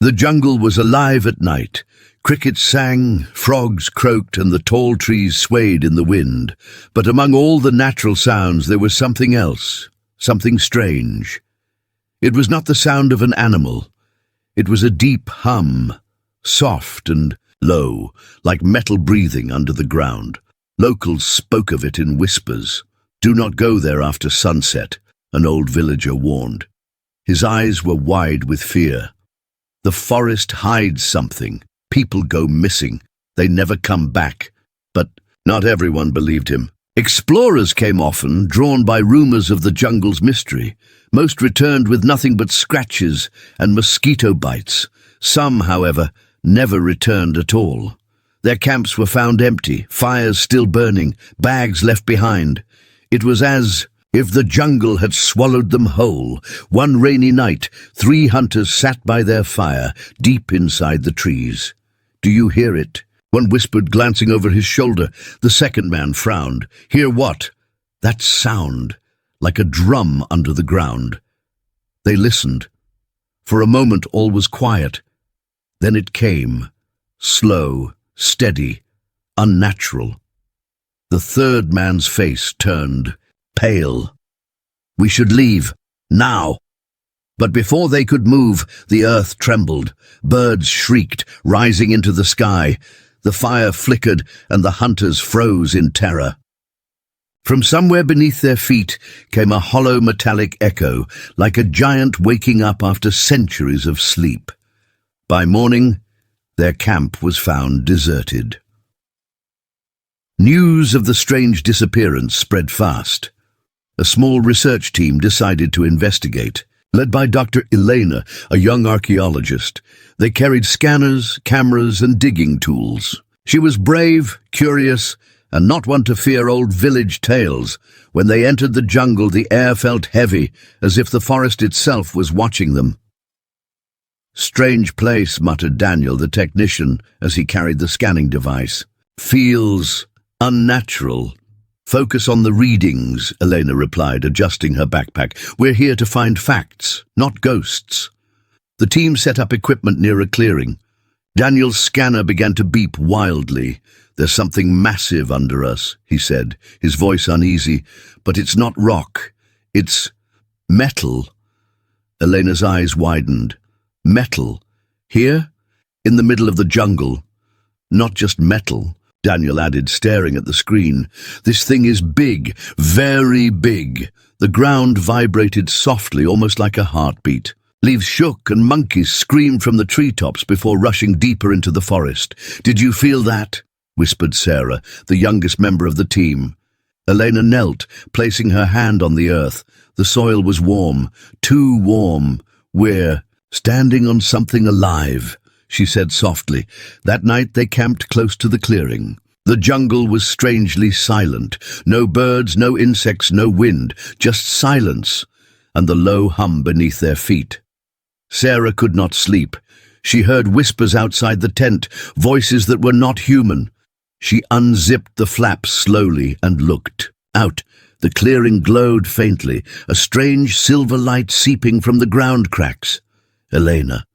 The jungle was alive at night. Crickets sang, frogs croaked, and the tall trees swayed in the wind. But among all the natural sounds there was something else, something strange. It was not the sound of an animal. It was a deep hum, soft and low, like metal breathing under the ground. Locals spoke of it in whispers. "Do not go there after sunset," an old villager warned. His eyes were wide with fear. "The forest hides something. People go missing. They never come back." But not everyone believed him. Explorers came often, drawn by rumors of the jungle's mystery. Most returned with nothing but scratches and mosquito bites. Some, however, never returned at all. Their camps were found empty, fires still burning, bags left behind. It was as if the jungle had swallowed them whole. One rainy night, 3 hunters sat by their fire, deep inside the trees. "Do you hear it?" one whispered, glancing over his shoulder. The second man frowned. "Hear what?" "That sound, like a drum under the ground." They listened. For a moment all was quiet. Then it came, slow, steady, unnatural. The third man's face turned, pale. "We should leave, now." But before they could move, the earth trembled. Birds shrieked, rising into the sky. The fire flickered, and the hunters froze in terror. From somewhere beneath their feet came a hollow metallic echo, like a giant waking up after centuries of sleep. By morning, their camp was found deserted. News of the strange disappearance spread fast. A small research team decided to investigate. Led by Dr. Elena, a young archaeologist, they carried scanners, cameras, and digging tools. She was brave, curious, and not one to fear old village tales. When they entered the jungle, the air felt heavy, as if the forest itself was watching them. "Strange place," muttered Daniel, the technician, as he carried the scanning device. "Feels unnatural." "Focus on the readings," Elena replied, adjusting her backpack. "We're here to find facts, not ghosts." The team set up equipment near a clearing. Daniel's scanner began to beep wildly. "There's something massive under us," he said, his voice uneasy. "But it's not rock. It's metal." Elena's eyes widened. "Metal? Here? In the middle of the jungle? Not just metal," Daniel added, staring at the screen. "This thing is big, very big." The ground vibrated softly, almost like a heartbeat. Leaves shook and monkeys screamed from the treetops before rushing deeper into the forest. "Did you feel that?" whispered Sarah, the youngest member of the team. Elena knelt, placing her hand on the earth. The soil was warm, too warm. "We're standing on something alive," she said softly. That night they camped close to the clearing. The jungle was strangely silent. No birds, no insects, no wind, just silence and the low hum beneath their feet. Sarah could not sleep. She heard whispers outside the tent, voices that were not human. She unzipped the flaps slowly and looked. Out, the clearing glowed faintly, a strange silver light seeping from the ground cracks. "Elena,"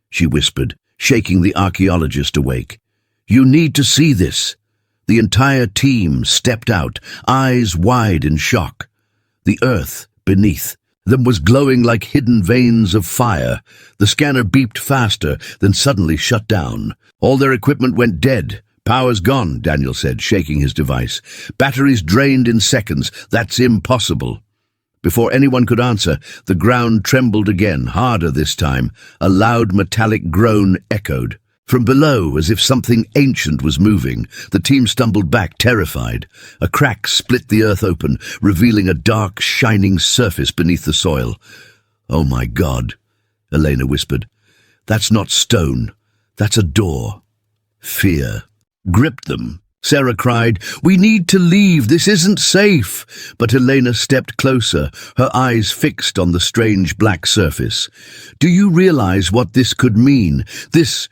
she whispered, shaking the archaeologist awake. "You need to see this." The entire team stepped out, eyes wide in shock. The earth beneath them was glowing like hidden veins of fire. The scanner beeped faster, then suddenly shut down. All their equipment went dead. "Power's gone," Daniel said, shaking his device. "Batteries drained in seconds. That's impossible." Before anyone could answer, the ground trembled again, harder this time. A loud metallic groan echoed. From below, as if something ancient was moving, the team stumbled back, terrified. A crack split the earth open, revealing a dark, shining surface beneath the soil. "Oh my God," Elena whispered. "That's not stone. That's a door." Fear gripped them. Sarah cried, "We need to leave. This isn't safe." But Elena stepped closer, her eyes fixed on the strange black surface. "Do you realize what this could mean? This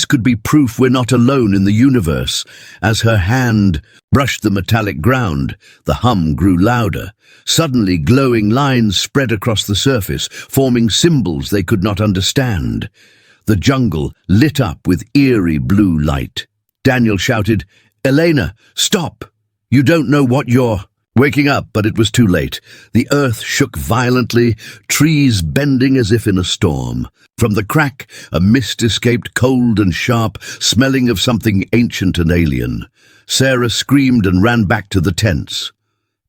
could be proof we're not alone in the universe." As her hand brushed the metallic ground, the hum grew louder. Suddenly, glowing lines spread across the surface, forming symbols they could not understand. The jungle lit up with eerie blue light. Daniel shouted, "Elena, stop! You don't know what you're—" Waking up, but it was too late. The earth shook violently, trees bending as if in a storm. From the crack, a mist escaped, cold and sharp, smelling of something ancient and alien. Sarah screamed and ran back to the tents.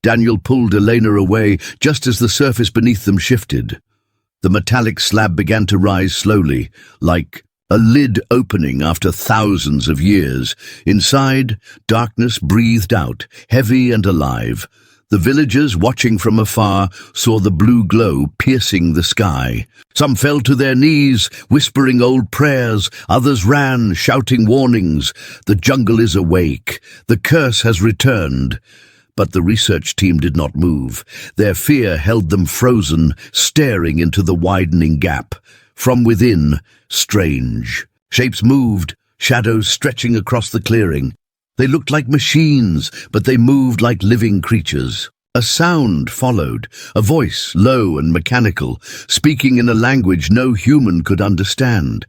Daniel pulled Elena away just as the surface beneath them shifted. The metallic slab began to rise slowly, like a lid opening after thousands of years. Inside, darkness breathed out, heavy and alive. The villagers, watching from afar, saw the blue glow piercing the sky. Some fell to their knees, whispering old prayers. Others ran, shouting warnings. The jungle is awake. The curse has returned. But the research team did not move. Their fear held them frozen, staring into the widening gap. From within, strange shapes moved, shadows stretching across the clearing. They looked like machines, but they moved like living creatures. A sound followed, a voice, low and mechanical, speaking in a language no human could understand.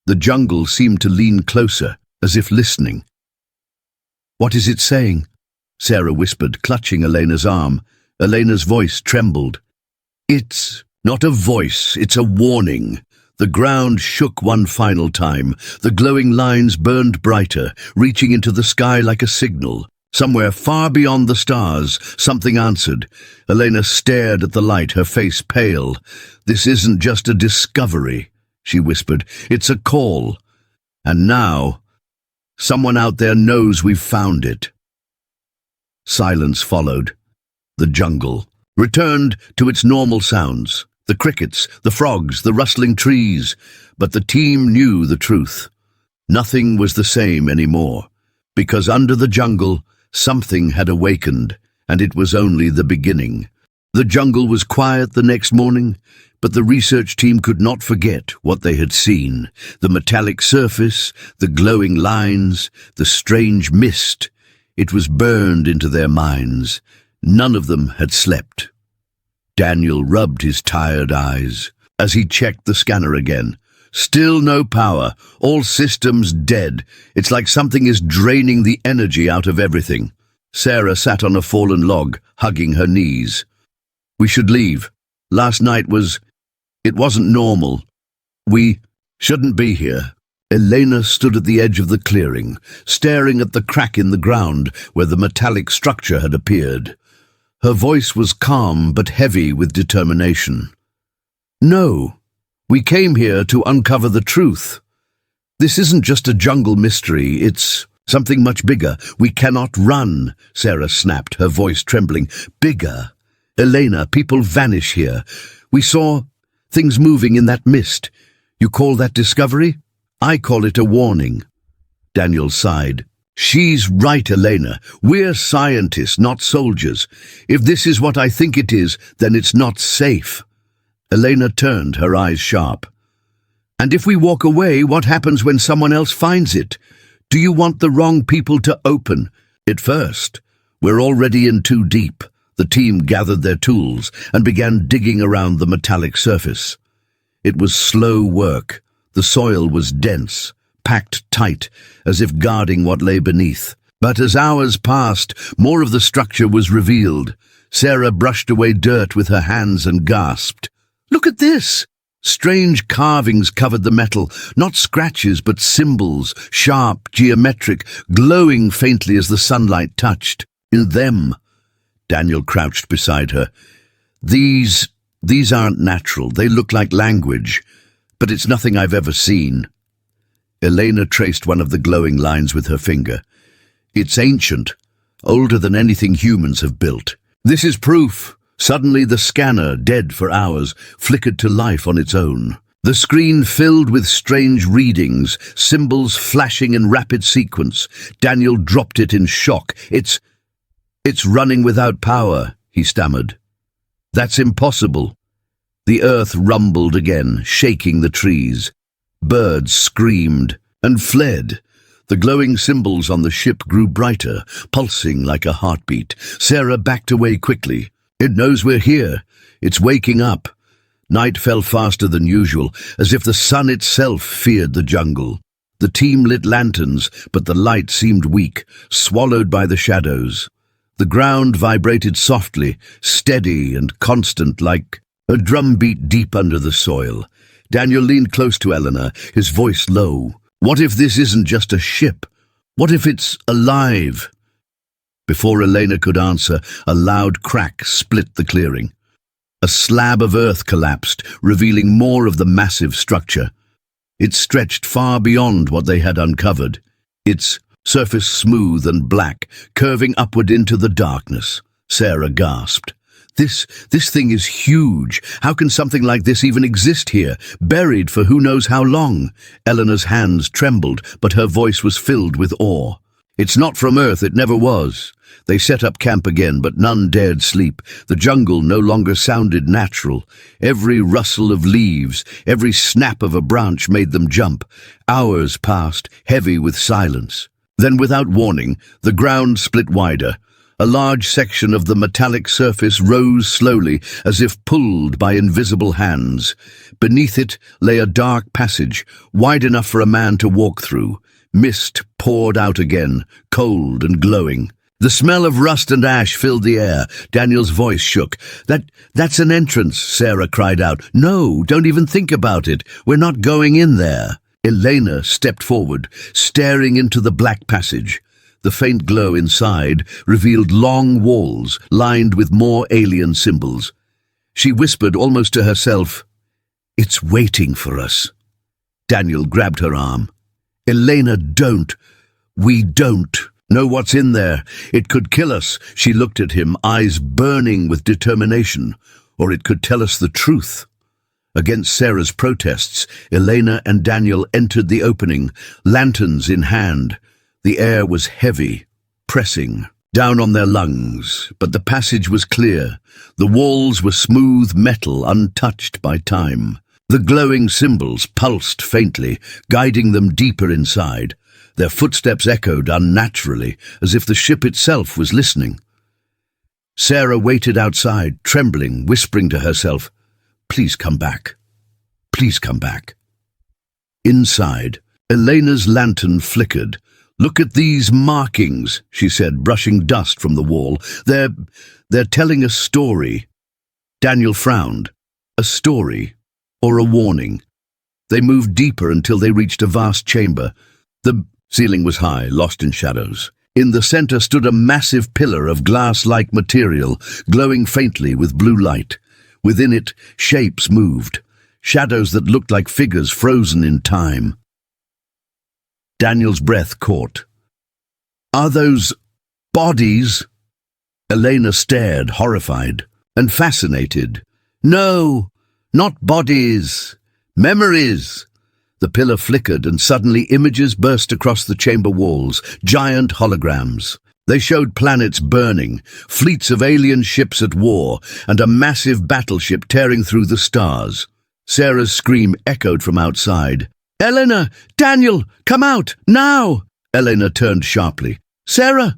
The jungle seemed to lean closer, as if listening. "What is it saying?" Sarah whispered, clutching Elena's arm. Elena's voice trembled. "It's not a voice, it's a warning." The ground shook one final time. The glowing lines burned brighter, reaching into the sky like a signal. Somewhere far beyond the stars, something answered. Elena stared at the light, her face pale. "This isn't just a discovery," she whispered. "It's a call. And now, someone out there knows we've found it." Silence followed. The jungle returned to its normal sounds. The crickets, the frogs, the rustling trees. But the team knew the truth. Nothing was the same anymore. Because under the jungle, something had awakened, and it was only the beginning. The jungle was quiet the next morning, but the research team could not forget what they had seen. The metallic surface, the glowing lines, the strange mist. It was burned into their minds. None of them had slept. Daniel rubbed his tired eyes as he checked the scanner again. Still no power, all systems dead. It's like something is draining the energy out of everything. Sarah sat on a fallen log, hugging her knees. "We should leave. Last night it wasn't normal. We shouldn't be here." Elena stood at the edge of the clearing, staring at the crack in the ground where the metallic structure had appeared. Her voice was calm but heavy with determination. "No, we came here to uncover the truth. This isn't just a jungle mystery, it's something much bigger. We cannot run," Sarah snapped, her voice trembling. "Bigger. Elena, people vanish here. We saw things moving in that mist. You call that discovery? I call it a warning." Daniel sighed. "She's right, Elena. We're scientists, not soldiers. If this is what I think it is, then it's not safe." Elena turned, her eyes sharp. "And if we walk away, what happens when someone else finds it? Do you want the wrong people to open it first? We're already in too deep." The team gathered their tools and began digging around the metallic surface. It was slow work. The soil was dense, packed tight, as if guarding what lay beneath. But as hours passed, more of the structure was revealed. Sarah brushed away dirt with her hands and gasped. "Look at this!" Strange carvings covered the metal, not scratches but symbols, sharp, geometric, glowing faintly as the sunlight touched. In them, Daniel crouched beside her. These aren't natural. They look like language, but it's nothing I've ever seen." Elena traced one of the glowing lines with her finger. "It's ancient, older than anything humans have built. This is proof." Suddenly the scanner, dead for hours, flickered to life on its own. The screen filled with strange readings, symbols flashing in rapid sequence. Daniel dropped it in shock. It's running without power," he stammered. "That's impossible." The earth rumbled again, shaking the trees. Birds screamed and fled. The glowing symbols on the ship grew brighter, pulsing like a heartbeat. Sarah backed away quickly. "It knows we're here. It's waking up." Night fell faster than usual, as if the sun itself feared the jungle. The team lit lanterns, but the light seemed weak, swallowed by the shadows. The ground vibrated softly, steady and constant, like a drumbeat deep under the soil. Daniel leaned close to Eleanor, his voice low. What if this isn't just a ship? What if it's alive? Before Elena could answer, a loud crack split the clearing. A slab of earth collapsed, revealing more of the massive structure. It stretched far beyond what they had uncovered, its surface smooth and black, curving upward into the darkness. Sarah gasped. This thing is huge. How can something like this even exist here, buried for who knows how long? Eleanor's hands trembled, but her voice was filled with awe. It's not from Earth, it never was. They set up camp again, but none dared sleep. The jungle no longer sounded natural. Every rustle of leaves, every snap of a branch made them jump. Hours passed, heavy with silence. Then, without warning, the ground split wider. A large section of the metallic surface rose slowly, as if pulled by invisible hands. Beneath it lay a dark passage, wide enough for a man to walk through. Mist poured out again, cold and glowing. The smell of rust and ash filled the air. Daniel's voice shook. That's an entrance, Sarah cried out. No, don't even think about it. We're not going in there. Elena stepped forward, staring into the black passage. The faint glow inside revealed long walls lined with more alien symbols. She whispered almost to herself, "It's waiting for us." Daniel grabbed her arm. "Elena, don't. We don't know what's in there. It could kill us." She looked at him, eyes burning with determination. Or it could tell us the truth. Against Sarah's protests, Elena and Daniel entered the opening, lanterns in hand. The air was heavy, pressing down on their lungs, but the passage was clear. The walls were smooth metal, untouched by time. The glowing symbols pulsed faintly, guiding them deeper inside. Their footsteps echoed unnaturally, as if the ship itself was listening. Sarah waited outside, trembling, whispering to herself, "Please come back. Please come back." Inside, Elena's lantern flickered. "Look at these markings," she said, brushing dust from the wall. They're telling a story." Daniel frowned. A story, or a warning. They moved deeper until they reached a vast chamber. The ceiling was high, lost in shadows. In the center stood a massive pillar of glass-like material, glowing faintly with blue light. Within it, shapes moved, shadows that looked like figures frozen in time. Daniel's breath caught. "Are those bodies?" Elena stared, horrified and fascinated. "No, not bodies. Memories." The pillar flickered, and suddenly images burst across the chamber walls, giant holograms. They showed planets burning, fleets of alien ships at war, and a massive battleship tearing through the stars. Sarah's scream echoed from outside. "Elena! Daniel! Come out! Now!" Elena turned sharply. "Sarah!"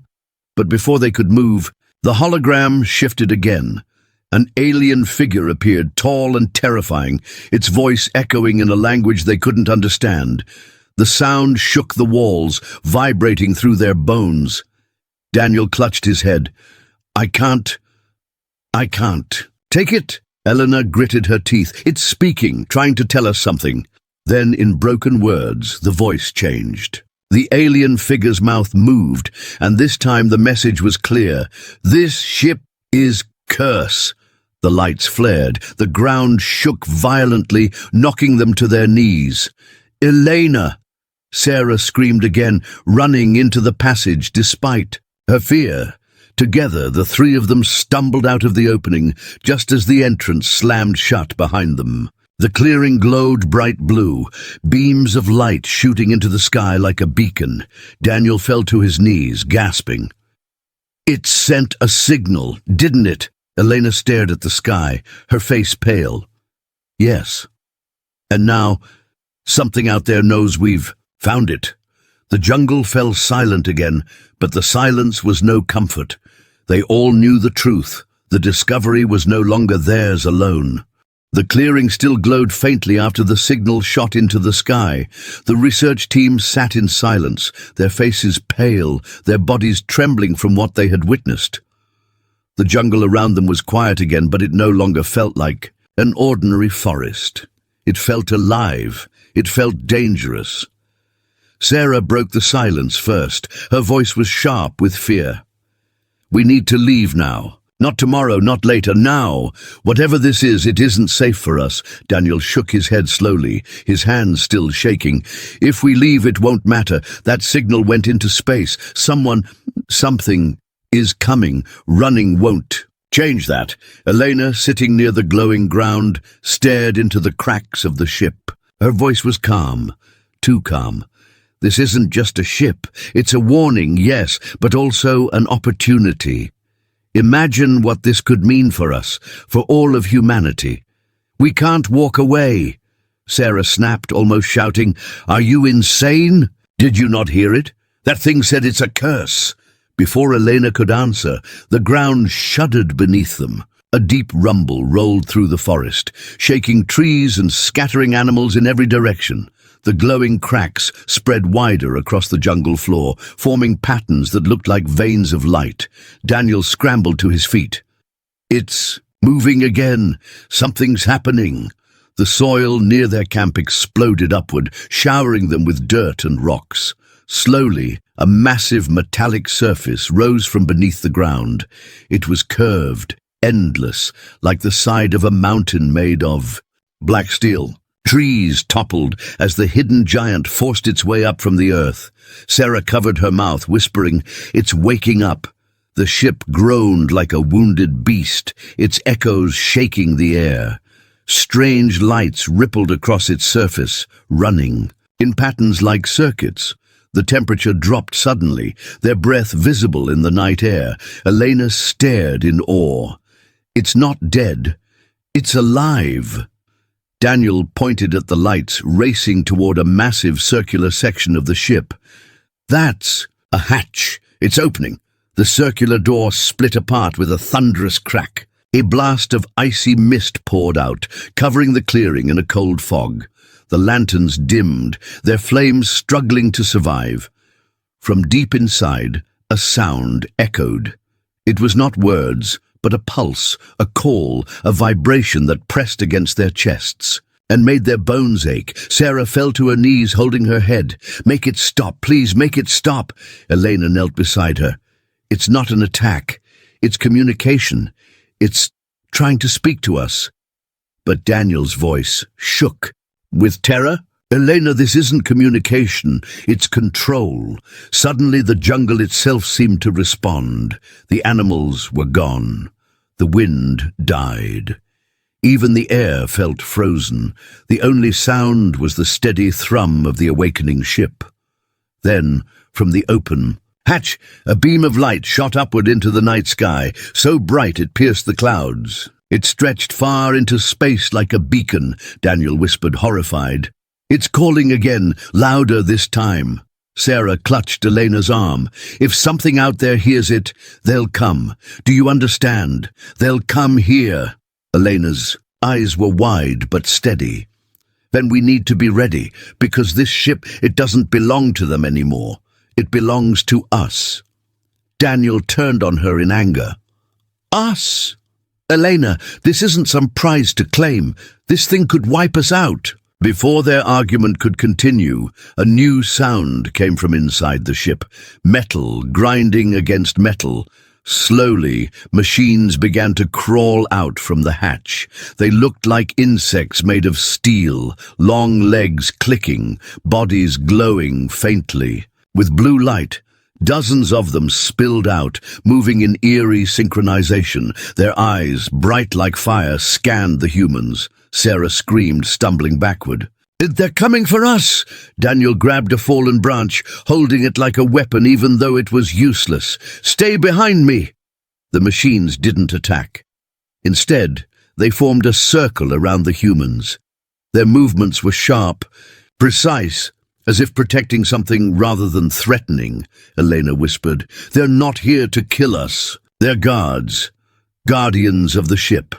But before they could move, the hologram shifted again. An alien figure appeared, tall and terrifying, its voice echoing in a language they couldn't understand. The sound shook the walls, vibrating through their bones. Daniel clutched his head. I can't. Take it!" Eleanor gritted her teeth. "It's speaking, trying to tell us something." Then, in broken words, the voice changed. The alien figure's mouth moved, and this time the message was clear. "This ship is curse." The lights flared. The ground shook violently, knocking them to their knees. "Elena!" Sarah screamed again, running into the passage despite her fear. Together, the three of them stumbled out of the opening, just as the entrance slammed shut behind them. The clearing glowed bright blue, beams of light shooting into the sky like a beacon. Daniel fell to his knees, gasping. "It sent a signal, didn't it?" Elena stared at the sky, her face pale. "Yes. And now, something out there knows we've found it." The jungle fell silent again, but the silence was no comfort. They all knew the truth. The discovery was no longer theirs alone. The clearing still glowed faintly after the signal shot into the sky. The research team sat in silence, their faces pale, their bodies trembling from what they had witnessed. The jungle around them was quiet again, but it no longer felt like an ordinary forest. It felt alive. It felt dangerous. Sarah broke the silence first. Her voice was sharp with fear. "We need to leave now. Not tomorrow, not later, now. Whatever this is, it isn't safe for us." Daniel shook his head slowly, his hands still shaking. "If we leave, it won't matter. That signal went into space. Something is coming. Running won't change that." Elena, sitting near the glowing ground, stared into the cracks of the ship. Her voice was calm, too calm. "This isn't just a ship. It's a warning, yes, but also an opportunity. Imagine what this could mean for us, for all of humanity. We can't walk away." Sarah snapped, almost shouting, "Are you insane? Did you not hear it? That thing said it's a curse." Before Elena could answer, the ground shuddered beneath them. A deep rumble rolled through the forest, shaking trees and scattering animals in every direction. The glowing cracks spread wider across the jungle floor, forming patterns that looked like veins of light. Daniel scrambled to his feet. "It's moving again. Something's happening." The soil near their camp exploded upward, showering them with dirt and rocks. Slowly, a massive metallic surface rose from beneath the ground. It was curved, endless, like the side of a mountain made of black steel. Trees toppled as the hidden giant forced its way up from the earth. Sarah covered her mouth, whispering, "It's waking up." The ship groaned like a wounded beast, its echoes shaking the air. Strange lights rippled across its surface, running in patterns like circuits. The temperature dropped suddenly, their breath visible in the night air. Elena stared in awe. "It's not dead. It's alive." Daniel pointed at the lights racing toward a massive circular section of the ship. "That's a hatch. It's opening." The circular door split apart with a thunderous crack. A blast of icy mist poured out, covering the clearing in a cold fog. The lanterns dimmed, their flames struggling to survive. From deep inside, a sound echoed. It was not words, but a pulse, a call, a vibration that pressed against their chests and made their bones ache. Sarah fell to her knees, holding her head. "Make it stop, please, make it stop." Elena knelt beside her. "It's not an attack. It's communication. It's trying to speak to us." But Daniel's voice shook. With terror? "Elena, this isn't communication, it's control." Suddenly the jungle itself seemed to respond. The animals were gone. The wind died. Even the air felt frozen. The only sound was the steady thrum of the awakening ship. Then, from the open hatch, a beam of light shot upward into the night sky, so bright it pierced the clouds. It stretched far into space like a beacon, Daniel whispered, horrified. "It's calling again, louder this time." Sarah clutched Elena's arm. "If something out there hears it, they'll come. Do you understand? They'll come here." Elena's eyes were wide but steady. "Then we need to be ready, because this ship, it doesn't belong to them anymore. It belongs to us." Daniel turned on her in anger. "Us? Elena, this isn't some prize to claim. This thing could wipe us out." Before their argument could continue, a new sound came from inside the ship, metal grinding against metal. Slowly, machines began to crawl out from the hatch. They looked like insects made of steel, long legs clicking, bodies glowing faintly. With blue light, dozens of them spilled out, moving in eerie synchronization. Their eyes, bright like fire, scanned the humans. Sarah screamed, stumbling backward. "They're coming for us!" Daniel grabbed a fallen branch, holding it like a weapon even though it was useless. "Stay behind me!" The machines didn't attack. Instead, they formed a circle around the humans. Their movements were sharp, precise, as if protecting something rather than threatening, Elena whispered. "They're not here to kill us. They're guards, guardians of the ship."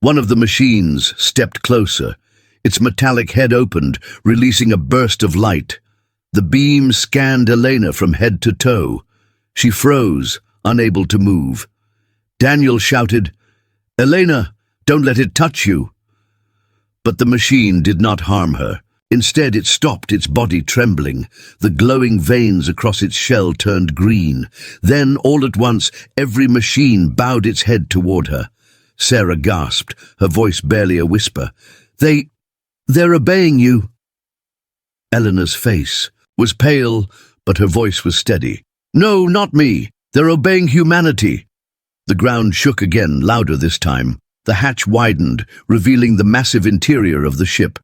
One of the machines stepped closer. Its metallic head opened, releasing a burst of light. The beam scanned Elena from head to toe. She froze, unable to move. Daniel shouted, "Elena, don't let it touch you." But the machine did not harm her. Instead, it stopped, its body trembling. The glowing veins across its shell turned green. Then, all at once, every machine bowed its head toward her. Sarah gasped, her voice barely a whisper. They're obeying you." Eleanor's face was pale, but her voice was steady. "No, not me. They're obeying humanity." The ground shook again, louder this time. The hatch widened, revealing the massive interior of the ship.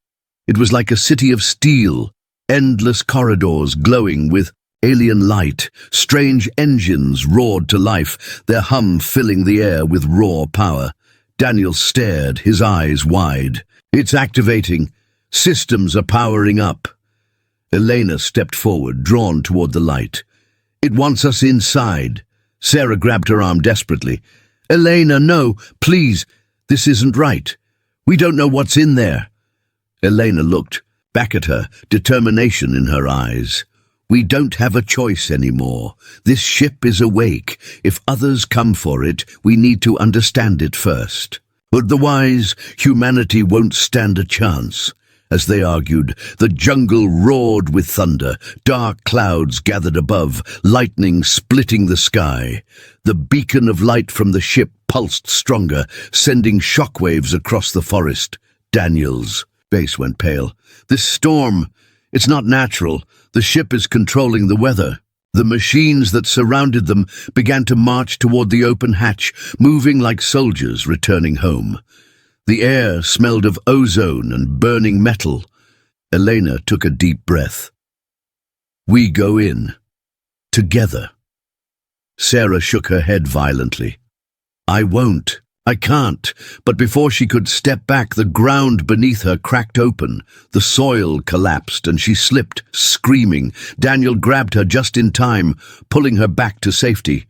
It was like a city of steel, endless corridors glowing with alien light. Strange engines roared to life, their hum filling the air with raw power. Daniel stared, his eyes wide. "It's activating. Systems are powering up." Elena stepped forward, drawn toward the light. "It wants us inside." Sarah grabbed her arm desperately. "Elena, no, please. This isn't right. We don't know what's in there." Elena looked back at her, determination in her eyes. "We don't have a choice anymore. This ship is awake. If others come for it, we need to understand it first. Otherwise, humanity won't stand a chance." As they argued, the jungle roared with thunder. Dark clouds gathered above, lightning splitting the sky. The beacon of light from the ship pulsed stronger, sending shockwaves across the forest. Daniel's face went pale. "This storm, it's not natural. The ship is controlling the weather." The machines that surrounded them began to march toward the open hatch, moving like soldiers returning home. The air smelled of ozone and burning metal. Elena took a deep breath. "We go in. Together." Sarah shook her head violently. "I won't. I can't." But before she could step back, the ground beneath her cracked open. The soil collapsed and she slipped, screaming. Daniel grabbed her just in time, pulling her back to safety.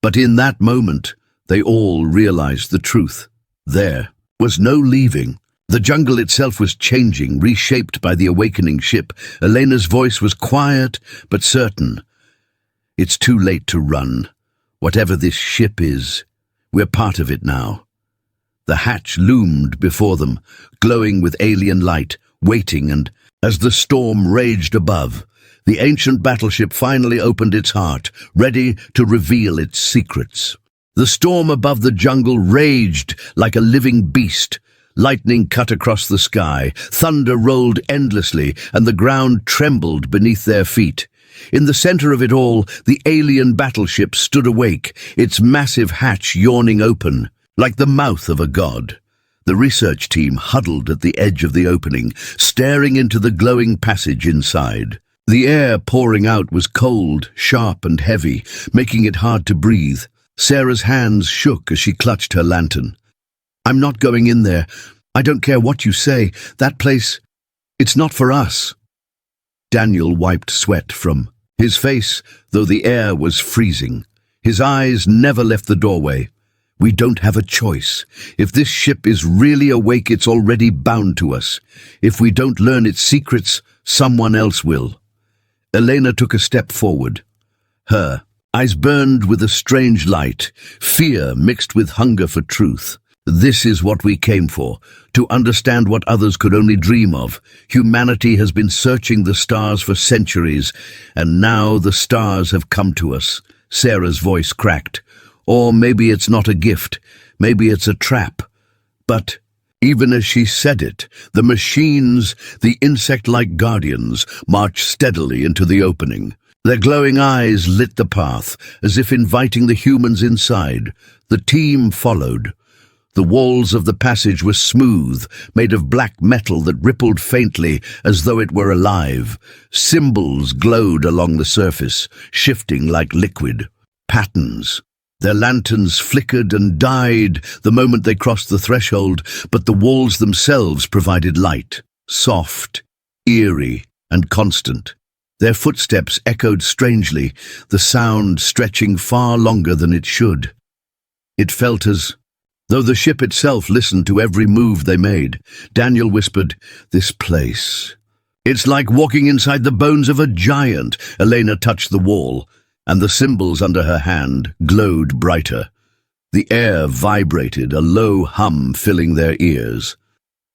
But in that moment, they all realized the truth. There was no leaving. The jungle itself was changing, reshaped by the awakening ship. Elena's voice was quiet but certain. "It's too late to run. Whatever this ship is, we're part of it now." The hatch loomed before them, glowing with alien light, waiting, and as the storm raged above, the ancient battleship finally opened its heart, ready to reveal its secrets. The storm above the jungle raged like a living beast. Lightning cut across the sky, thunder rolled endlessly, and the ground trembled beneath their feet. In the center of it all, the alien battleship stood awake, its massive hatch yawning open, like the mouth of a god. The research team huddled at the edge of the opening, staring into the glowing passage inside. The air pouring out was cold, sharp, and heavy, making it hard to breathe. Sarah's hands shook as she clutched her lantern. "I'm not going in there. I don't care what you say. That place, it's not for us." Daniel wiped sweat from his face, though the air was freezing. His eyes never left the doorway. "We don't have a choice. If this ship is really awake, it's already bound to us. If we don't learn its secrets, someone else will." Elena took a step forward. Her eyes burned with a strange light, fear mixed with hunger for truth. "This is what we came for, to understand what others could only dream of. Humanity has been searching the stars for centuries, and now the stars have come to us." Sarah's voice cracked. "Or maybe it's not a gift. Maybe it's a trap." But even as she said it, the machines, the insect-like guardians, marched steadily into the opening. Their glowing eyes lit the path, as if inviting the humans inside. The team followed. The walls of the passage were smooth, made of black metal that rippled faintly as though it were alive. Symbols glowed along the surface, shifting like liquid. Patterns. Their lanterns flickered and died the moment they crossed the threshold, but the walls themselves provided light, soft, eerie, and constant. Their footsteps echoed strangely, the sound stretching far longer than it should. It felt as Though the ship itself listened to every move they made, Daniel whispered, "This place. It's like walking inside the bones of a giant." Elena touched the wall, and the symbols under her hand glowed brighter. The air vibrated, a low hum filling their ears.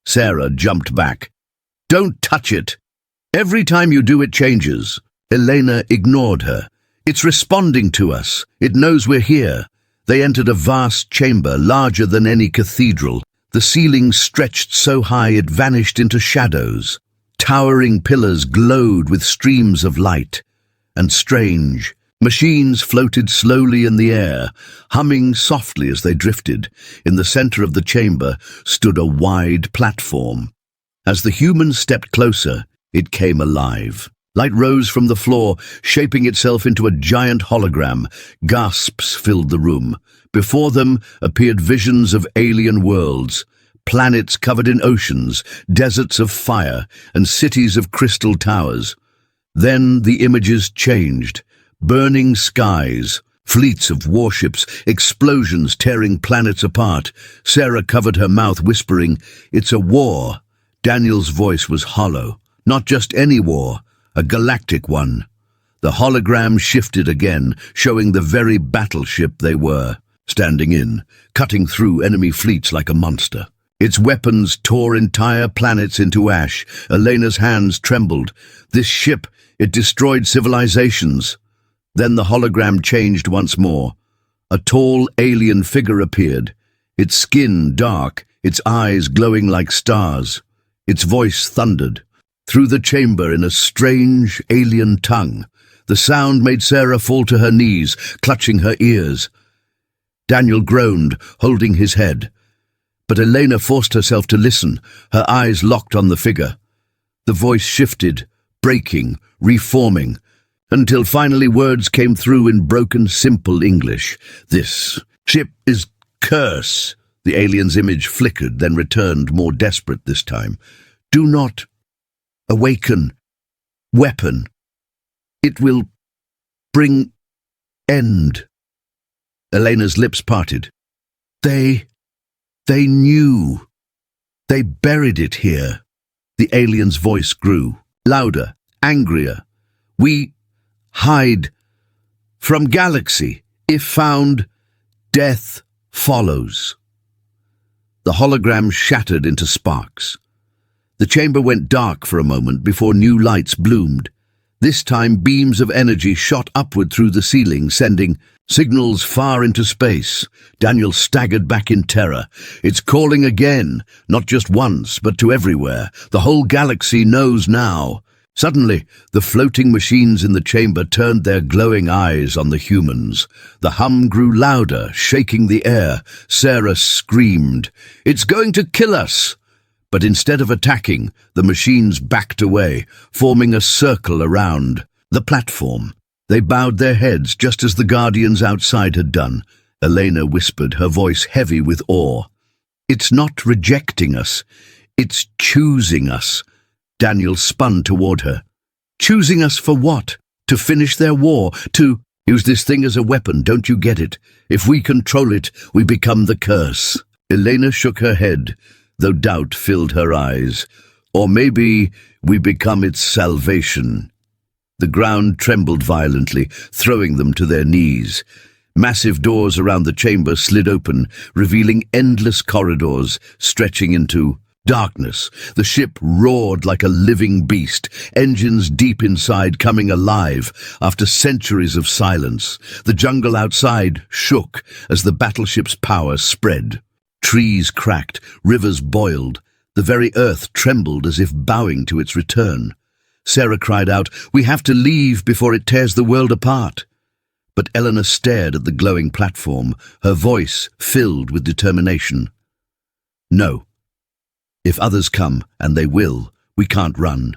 Sarah jumped back. "Don't touch it. Every time you do, it changes." Elena ignored her. "It's responding to us. It knows we're here." They entered a vast chamber, larger than any cathedral. The ceiling stretched so high it vanished into shadows. Towering pillars glowed with streams of light. And strange, machines floated slowly in the air, humming softly as they drifted. In the center of the chamber stood a wide platform. As the humans stepped closer, it came alive. Light rose from the floor, shaping itself into a giant hologram. Gasps filled the room. Before them appeared visions of alien worlds, planets covered in oceans, deserts of fire, and cities of crystal towers. Then the images changed. Burning skies, fleets of warships, explosions tearing planets apart. Sarah covered her mouth, whispering, "It's a war." Daniel's voice was hollow. Not just any war, a galactic one. The hologram shifted again, showing the very battleship they were, standing in, cutting through enemy fleets like a monster. Its weapons tore entire planets into ash. Elena's hands trembled. This ship, it destroyed civilizations. Then the hologram changed once more. A tall alien figure appeared, its skin dark, its eyes glowing like stars. Its voice thundered through the chamber in a strange alien tongue. The sound made Sarah fall to her knees, clutching her ears. Daniel groaned, holding his head. But Elena forced herself to listen, her eyes locked on the figure. The voice shifted, breaking, reforming, until finally words came through in broken, simple English. "This ship is curse." The alien's image flickered, then returned, more desperate this time. "Do not awaken. Weapon. It will bring end." Elena's lips parted. They knew. They buried it here." The alien's voice grew, louder, angrier. "We hide from galaxy. If found, death follows." The hologram shattered into sparks. The chamber went dark for a moment before new lights bloomed. This time beams of energy shot upward through the ceiling, sending signals far into space. Daniel staggered back in terror. "It's calling again, not just once, but to everywhere. The whole galaxy knows now." Suddenly, the floating machines in the chamber turned their glowing eyes on the humans. The hum grew louder, shaking the air. Sarah screamed, "It's going to kill us!" But instead of attacking, the machines backed away, forming a circle around the platform. They bowed their heads just as the guardians outside had done. Elena whispered, her voice heavy with awe. "It's not rejecting us. It's choosing us." Daniel spun toward her. "Choosing us for what? To finish their war? To use this thing as a weapon, don't you get it? If we control it, we become the curse." Elena shook her head, though doubt filled her eyes. "Or maybe we become its salvation." The ground trembled violently, throwing them to their knees. Massive doors around the chamber slid open, revealing endless corridors stretching into darkness. The ship roared like a living beast, engines deep inside coming alive after centuries of silence. The jungle outside shook as the battleship's power spread. Trees cracked, rivers boiled. The very earth trembled as if bowing to its return. Sarah cried out, "We have to leave before it tears the world apart." But Eleanor stared at the glowing platform, her voice filled with determination. "No. If others come, and they will, we can't run.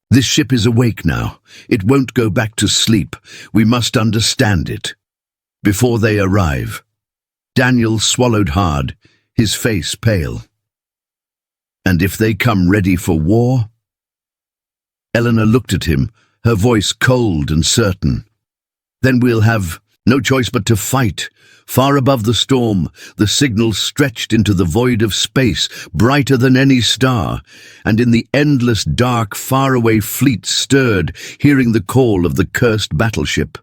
This ship is awake now. It won't go back to sleep. We must understand it. Before they arrive." Daniel swallowed hard, his face pale. "And if they come ready for war?" Eleanor looked at him, her voice cold and certain. "Then we'll have No choice but to fight. Far above the storm, the signal stretched into the void of space, brighter than any star, and in the endless dark, faraway fleet stirred, hearing the call of the cursed battleship.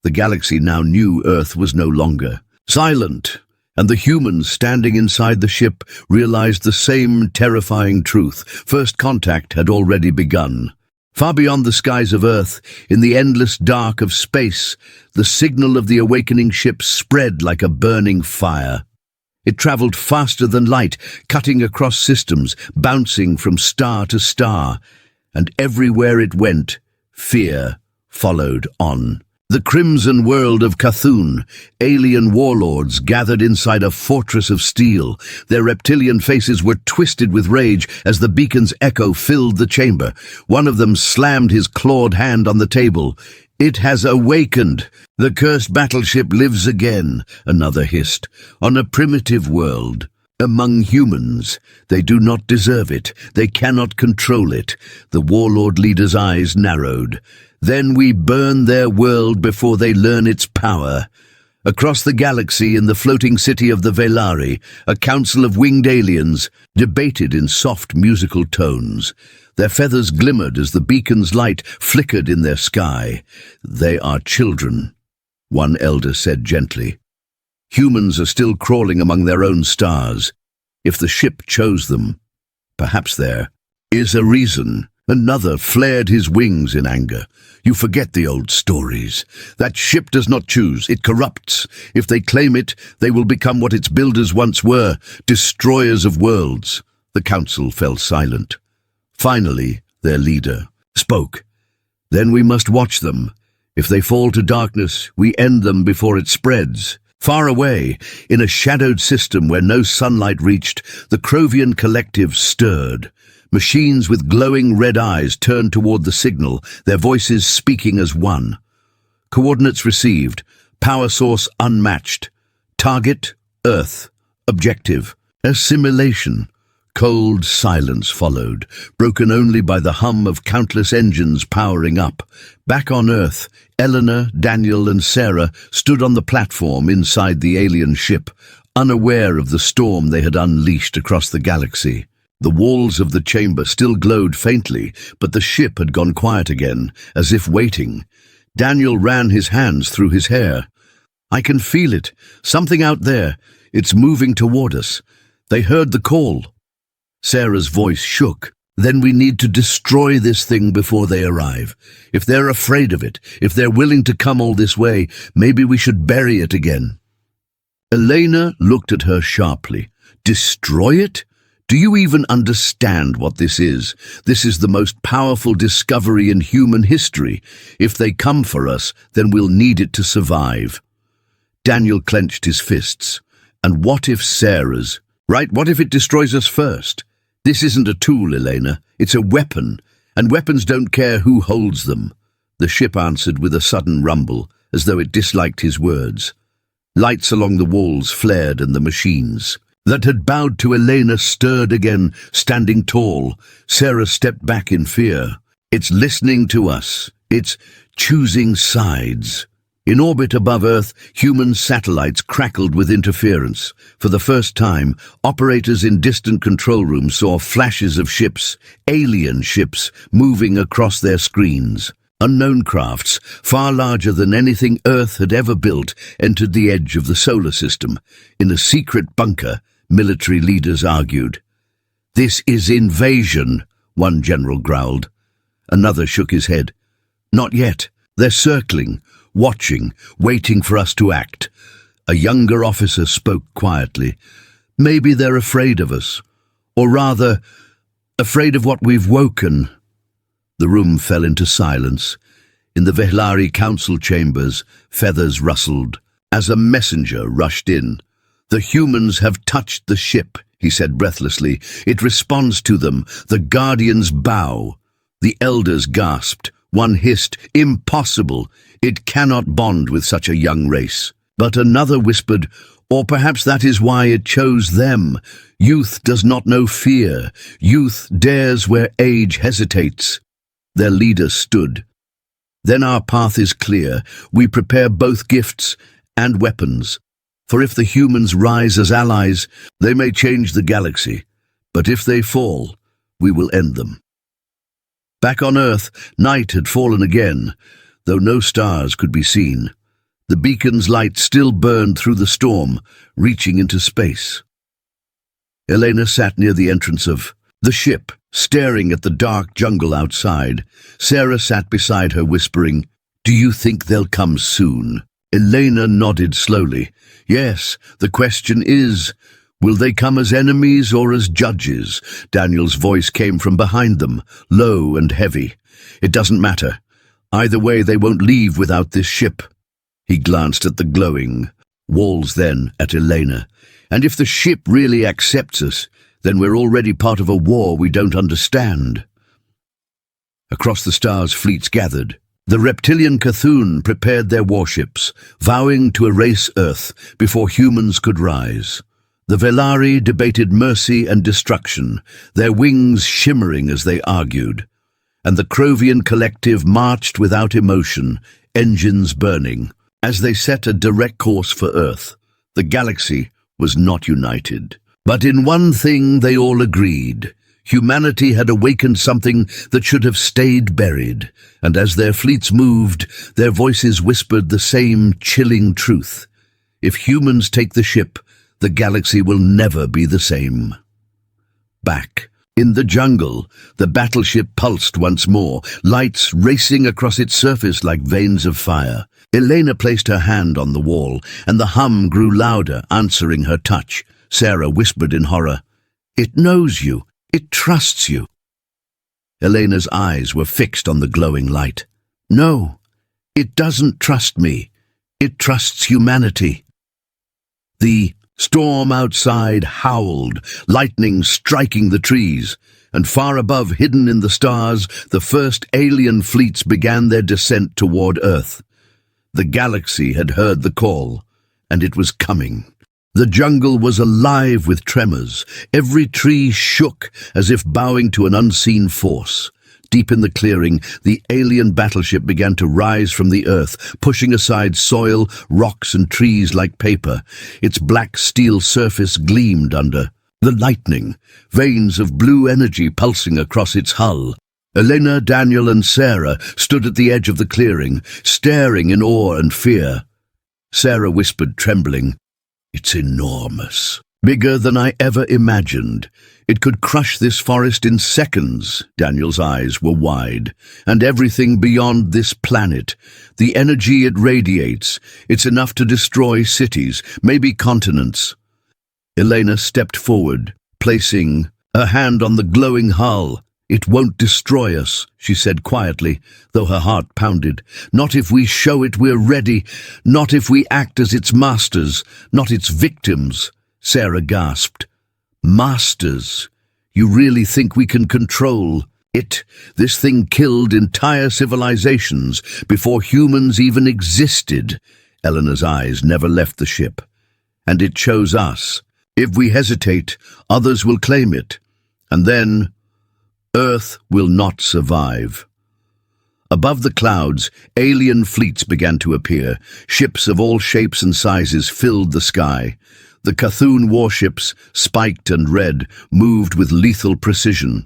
The galaxy now knew Earth was no longer silent, and the humans standing inside the ship realized the same terrifying truth. First contact had already begun. Far beyond the skies of Earth, in the endless dark of space, the signal of the awakening ship spread like a burning fire. It traveled faster than light, cutting across systems, bouncing from star to star, and everywhere it went, fear followed on. The crimson world of Cthulhu, alien warlords gathered inside a fortress of steel. Their reptilian faces were twisted with rage as the beacon's echo filled the chamber. One of them slammed his clawed hand on the table. "It has awakened. The cursed battleship lives again," another hissed, "on a primitive world. Among humans, they do not deserve it. They cannot control it." The warlord leader's eyes narrowed. "Then we burn their world before they learn its power." Across the galaxy, in the floating city of the Velari, a council of winged aliens debated in soft musical tones. Their feathers glimmered as the beacon's light flickered in their sky. "They are children," one elder said gently. "Humans are still crawling among their own stars. If the ship chose them, perhaps there is a reason." Another flared his wings in anger. "You forget the old stories. That ship does not choose, it corrupts. If they claim it, they will become what its builders once were, destroyers of worlds." The council fell silent. Finally, their leader spoke. "Then we must watch them. If they fall to darkness, we end them before it spreads." Far away, in a shadowed system where no sunlight reached, the Krovian collective stirred. Machines with glowing red eyes turned toward the signal, their voices speaking as one. Coordinates received. Power source unmatched. Target, Earth. Objective, assimilation. Cold silence followed, broken only by the hum of countless engines powering up. Back on Earth, Eleanor, Daniel, and Sarah stood on the platform inside the alien ship, unaware of the storm they had unleashed across the galaxy. The walls of the chamber still glowed faintly, but the ship had gone quiet again, as if waiting. Daniel ran his hands through his hair. "I can feel it. Something out there. It's moving toward us. They heard the call." Sarah's voice shook. "Then we need to destroy this thing before they arrive. If they're afraid of it, if they're willing to come all this way, maybe we should bury it again." Elena looked at her sharply. "Destroy it? Do you even understand what this is? This is the most powerful discovery in human history. If they come for us, then we'll need it to survive." Daniel clenched his fists. "And what if Sarah's? Right, what if it destroys us first? This isn't a tool, Elena. It's a weapon, and weapons don't care who holds them." The ship answered with a sudden rumble, as though it disliked his words. Lights along the walls flared, and the machines that had bowed to Elena stirred again, standing tall. Sarah stepped back in fear. "It's listening to us. It's choosing sides." In orbit above Earth, human satellites crackled with interference. For the first time, operators in distant control rooms saw flashes of ships, alien ships, moving across their screens. Unknown crafts, far larger than anything Earth had ever built, entered the edge of the solar system. In a secret bunker, military leaders argued. "This is invasion," one general growled. Another shook his head. "Not yet. They're circling, watching, waiting for us to act." A younger officer spoke quietly. "Maybe they're afraid of us. Or rather, afraid of what we've woken." The room fell into silence. In the Vehlari council chambers, feathers rustled as a messenger rushed in. "The humans have touched the ship," he said breathlessly. "It responds to them. The Guardians bow." The elders gasped. One hissed, "Impossible! It cannot bond with such a young race." But another whispered, "Or perhaps that is why it chose them. Youth does not know fear. Youth dares where age hesitates." Their leader stood. Then our path is clear. We prepare both gifts and weapons. For if the humans rise as allies, they may change the galaxy. But if they fall, we will end them. Back on Earth, night had fallen again, though no stars could be seen. The beacon's light still burned through the storm, reaching into space. Elena sat near the entrance of the ship, staring at the dark jungle outside. Sarah sat beside her, whispering, "Do you think they'll come soon?" Elena nodded slowly. "Yes, the question is, will they come as enemies or as judges?" Daniel's voice came from behind them, low and heavy. "It doesn't matter. Either way, they won't leave without this ship." He glanced at the glowing walls, then at Elena. "And if the ship really accepts us, then we're already part of a war we don't understand." Across the stars, fleets gathered. The reptilian Cthulhu prepared their warships, vowing to erase Earth before humans could rise. The Velari debated mercy and destruction, their wings shimmering as they argued. And the Krovian collective marched without emotion, engines burning, as they set a direct course for Earth. The galaxy was not united. But in one thing they all agreed. Humanity had awakened something that should have stayed buried, and as their fleets moved, their voices whispered the same chilling truth. If humans take the ship, the galaxy will never be the same. Back in the jungle, the battleship pulsed once more, lights racing across its surface like veins of fire. Elena placed her hand on the wall, and the hum grew louder, answering her touch. Sarah whispered in horror, "It knows you. It trusts you." Elena's eyes were fixed on the glowing light. "No, it doesn't trust me. It trusts humanity." The storm outside howled, lightning striking the trees, and far above, hidden in the stars, the first alien fleets began their descent toward Earth. The galaxy had heard the call, and it was coming. The jungle was alive with tremors. Every tree shook as if bowing to an unseen force. Deep in the clearing, the alien battleship began to rise from the earth, pushing aside soil, rocks, and trees like paper. Its black steel surface gleamed under the lightning, veins of blue energy pulsing across its hull. Elena, Daniel, and Sarah stood at the edge of the clearing, staring in awe and fear. Sarah whispered, trembling, "It's enormous. Bigger than I ever imagined. It could crush this forest in seconds." Daniel's eyes were wide. "And everything beyond this planet. The energy it radiates. It's enough to destroy cities, maybe continents." Elena stepped forward, placing her hand on the glowing hull. "It won't destroy us," she said quietly, though her heart pounded. "Not if we show it we're ready. Not if we act as its masters, not its victims." Sarah gasped. "Masters? You really think we can control it? This thing killed entire civilizations before humans even existed." Eleanor's eyes never left the ship. "And it chose us. If we hesitate, others will claim it. And then Earth will not survive." Above the clouds, alien fleets began to appear. Ships of all shapes and sizes filled the sky. The Cthulhu warships, spiked and red, moved with lethal precision.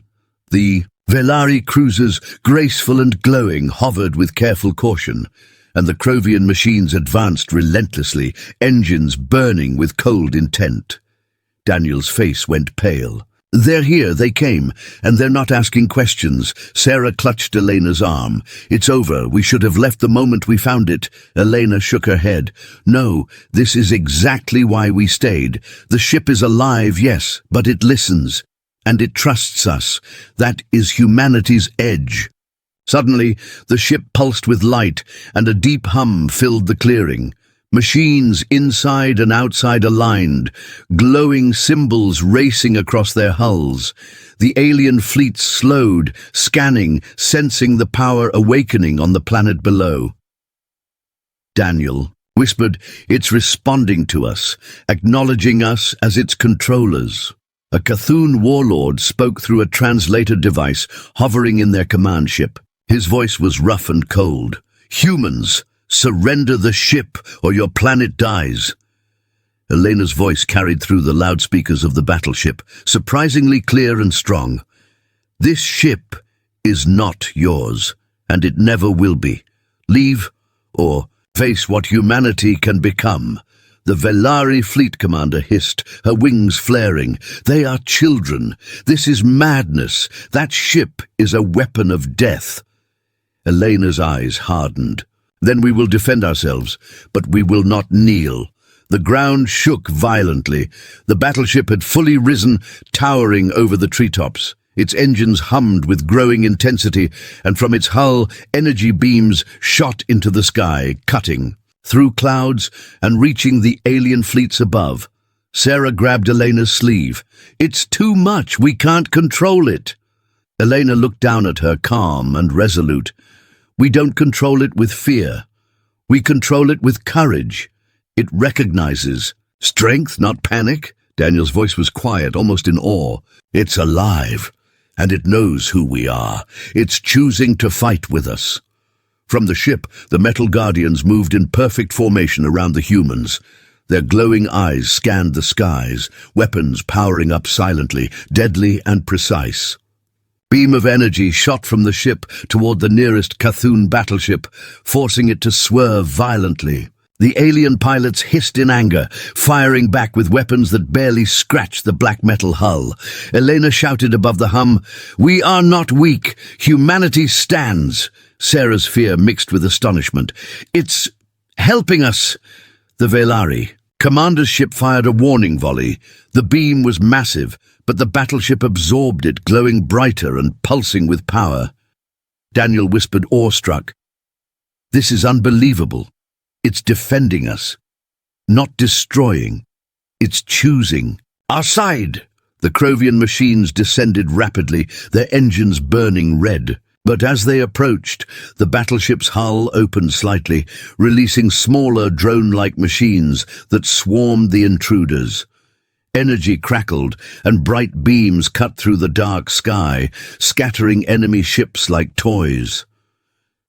The Velari cruisers, graceful and glowing, hovered with careful caution, and the Krovian machines advanced relentlessly, engines burning with cold intent. Daniel's face went pale. "They're here, they came, and they're not asking questions." Sarah clutched Elena's arm. "It's over, we should have left the moment we found it." Elena shook her head. "No, this is exactly why we stayed. The ship is alive, yes, but it listens, and it trusts us. That is humanity's edge." Suddenly, the ship pulsed with light, and a deep hum filled the clearing. Machines inside and outside aligned, glowing symbols racing across their hulls. The alien fleet slowed, scanning, sensing the power awakening on the planet below. Daniel whispered, "It's responding to us, acknowledging us as its controllers." A Cthulhu warlord spoke through a translator device hovering in their command ship. His voice was rough and cold. Humans, surrender the ship or your planet dies. Elena's voice carried through the loudspeakers of the battleship, surprisingly clear and strong. This ship is not yours, and it never will be. Leave, or face what humanity can become. The Velari fleet commander hissed, her wings flaring. They are children. This is madness. That ship is a weapon of death. Elena's eyes hardened. Then we will defend ourselves, but we will not kneel. The ground shook violently. The battleship had fully risen, towering over the treetops. Its engines hummed with growing intensity, and from its hull, energy beams shot into the sky, cutting through clouds and reaching the alien fleets above. Sarah grabbed Elena's sleeve. "It's too much. We can't control it." Elena looked down at her, calm and resolute. "We don't control it with fear. We control it with courage. It recognizes strength, not panic." Daniel's voice was quiet, almost in awe. "It's alive, and it knows who we are. It's choosing to fight with us." From the ship, the metal guardians moved in perfect formation around the humans. Their glowing eyes scanned the skies, weapons powering up silently, deadly and precise. Beam of energy shot from the ship toward the nearest Cthulhu battleship, forcing it to swerve violently. The alien pilots hissed in anger, firing back with weapons that barely scratched the black metal hull. Elena shouted above the hum, "We are not weak. Humanity stands." Sarah's fear mixed with astonishment. "It's helping us." The Velari commander's ship fired a warning volley. The beam was massive, but the battleship absorbed it, glowing brighter and pulsing with power. Daniel whispered, awestruck, "This is unbelievable. It's defending us, not destroying. It's choosing our side." The Krovian machines descended rapidly, their engines burning red. But as they approached, the battleship's hull opened slightly, releasing smaller drone-like machines that swarmed the intruders. Energy crackled, and bright beams cut through the dark sky, scattering enemy ships like toys.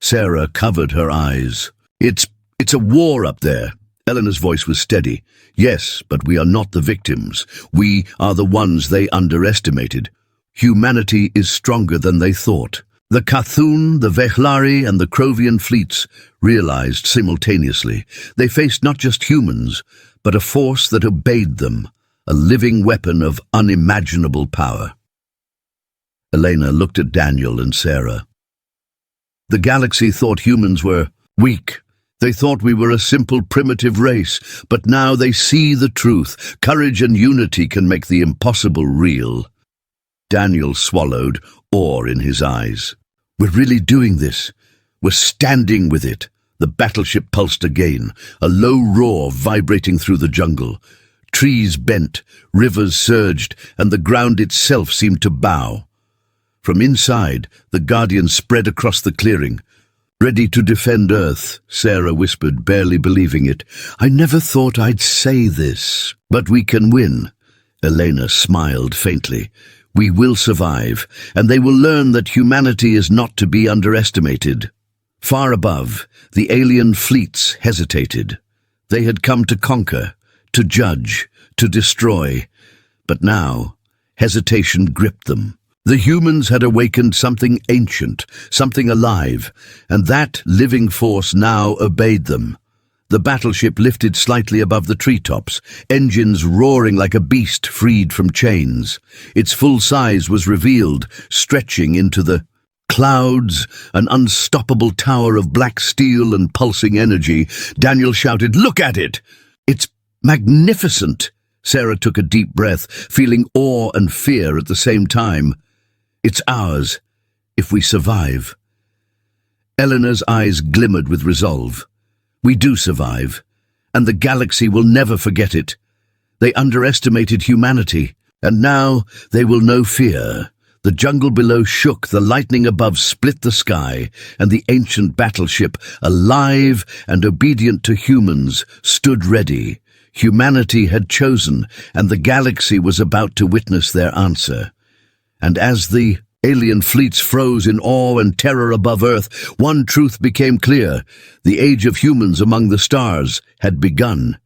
Sarah covered her eyes. It's a war up there." Eleanor's voice was steady. "Yes, but we are not the victims. We are the ones they underestimated. Humanity is stronger than they thought." The Cthulhu, the Velari, and the Krovian fleets realized simultaneously. They faced not just humans, but a force that obeyed them, a living weapon of unimaginable power. Elena looked at Daniel and Sarah. The galaxy thought humans were weak. They thought we were a simple primitive race, but now they see the truth. Courage and unity can make the impossible real. Daniel swallowed, awe in his eyes. "We're really doing this. We're standing with it." The battleship pulsed again, a low roar vibrating through the jungle. Trees bent, rivers surged, and the ground itself seemed to bow. From inside, the Guardians spread across the clearing. "Ready to defend Earth," Sarah whispered, barely believing it. "I never thought I'd say this. But we can win." Elena smiled faintly. "We will survive, and they will learn that humanity is not to be underestimated." Far above, the alien fleets hesitated. They had come to conquer, to judge, to destroy. But now, hesitation gripped them. The humans had awakened something ancient, something alive, and that living force now obeyed them. The battleship lifted slightly above the treetops, engines roaring like a beast freed from chains. Its full size was revealed, stretching into the clouds, an unstoppable tower of black steel and pulsing energy. Daniel shouted, "Look at it! It's magnificent!" Sarah took a deep breath, feeling awe and fear at the same time. "It's ours, if we survive." Eleanor's eyes glimmered with resolve. "We do survive, and the galaxy will never forget it. They underestimated humanity, and now they will know fear." The jungle below shook, the lightning above split the sky, and the ancient battleship, alive and obedient to humans, stood ready. Humanity had chosen, and the galaxy was about to witness their answer. And as the Alien fleets froze in awe and terror above Earth. One truth became clear: the age of humans among the stars had begun.